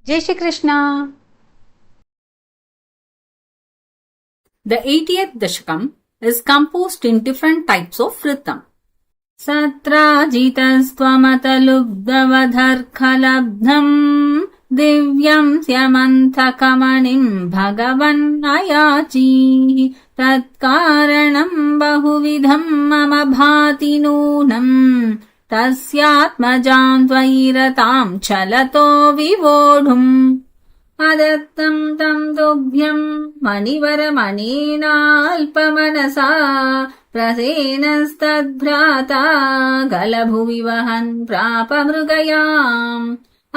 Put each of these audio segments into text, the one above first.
Jai Shri Krishna. The 80th Dashakam is composed in different types of rhythm. Satrajitastvamatalubdavadharkhalabdham divyam syamanthakamaniम् bhagavannayachi tatkaranam bahuvidham mama bhati nunam tasyatmajam tvayiratam chalato vivodhum adattam tam tobhyam manivaramaniналпаманаса प्रसेनस्तद्भ्राता गलभुवि वहन् प्रापमृगयाम्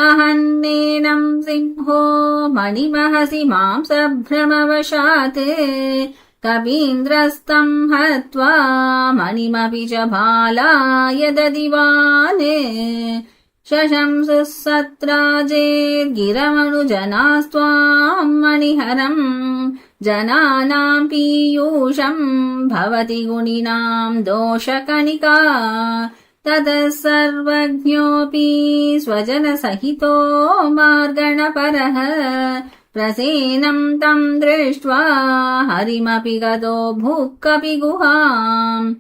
अहन्नेनं सिंहो मणिमहसि मांसभ्रमवशात् कपीन्द्रस्तं हत्वा मणिमपि च भालाय ददिवान् शशंसुः सत्राजेर्गिरमनुजनास्त्वां मणिहरम् जनानां पीयूषम् भवति गुणिनां दोषकणिका ततः सर्वज्ञोऽपि स्वजनसहितो मार्गणपरः प्रसेनं तं दृष्ट्वा हरिमपि गतो भुक्कपि गुहाम्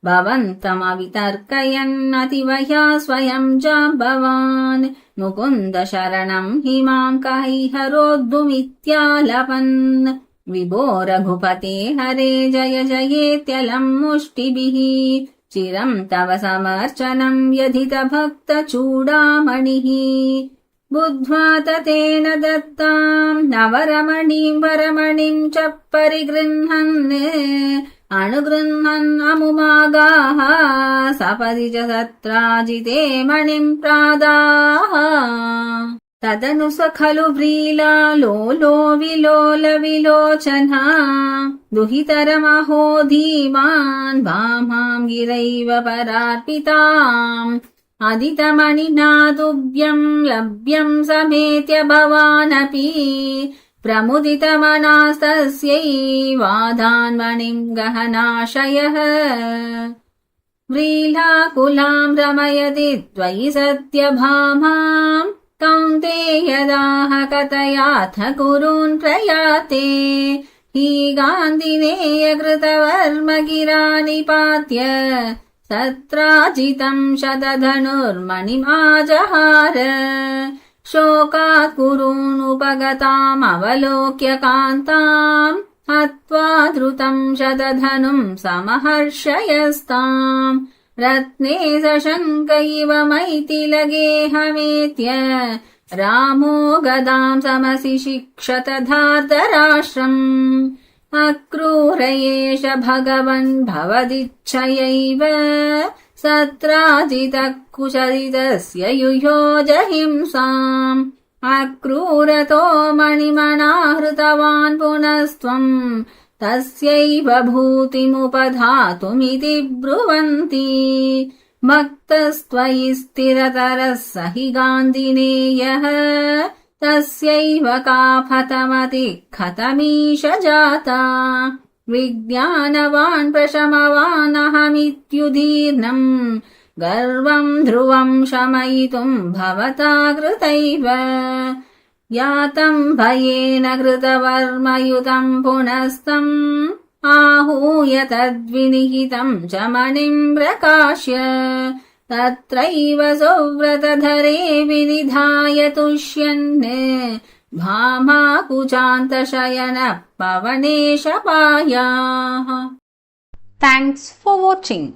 भवन्तमवितर्कयन्नतिवह्या स्वयं जाम्बवान् मुकुन्द शरणं हि मां कैहरोद्धुमित्यालपन् विभो रघुपते हरे जय जयेत्यलं मुष्टिभिः चिरं तव समर्चनं व्यधितभक्तचूडामणिः बुद्ध्वा ततेन दत्तां नवरमणीं वरमणिं च परिगृह्णन् अनुगृह्णन् अमुमागाः सपदि च सत्राजिते मणिं प्रादाः तदनु स खलु व्रीलालोलो विलोल विलोचना दुहितरमहो धीमान् भामां गिरैव परार्पिताम् अदितमणिना तुभ्यं लभ्यं समेत्य भवानपि प्रमुदितमनास्तस्यै वाधान्मणिं गहनाशयः व्रीलाकुलां रमयति त्वयि सत्यभामां कौन्तेयदाह कथयाथ कुरून् प्रयाते हि गान्धिनेय कृतवर्मगिरा निपात्य सत्राजितं शतधनुर्मणिमाजहार शोकात् कुरूनुपगतामवलोक्य कान्ताम् हत्वा धृतं शतधनुं समहर्षयस्ताम् रत्ने सशङ्क इव मैथिलगेहमेत्य रामो गदां समसि शिक्षत धार्तराष्ट्रम् अक्रूर एष भगवन् भवदिच्छयैव सत्राजितः कुशलितस्य युयोज हिंसाम् अक्रूरतो मणिमनाहृतवान् पुनस्त्वम् तस्यैव भूतिमुपधातुमिति ब्रुवन्ति भक्तस्त्वयि स्थिरतरः स हि गान्धिनेयः तस्यैव काफतमति खतमीश जाता विज्ञानवान् प्रशमवान् अहमित्युदीर्णम् गर्वं ध्रुवं शमयितुं भवता कृतैव यातं भयेन कृतवर्मयुतं पुनस्तम् आहूय तद्विनिहितं च मणिं प्रकाश्य तत्रैव सुव्रतधरे विनिधाय तुष्यन् भामाकुचान्तशयन पवनेशपायाः. Thanks for watching.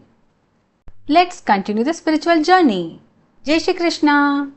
Let's continue the spiritual journey. Jai Shri Krishna.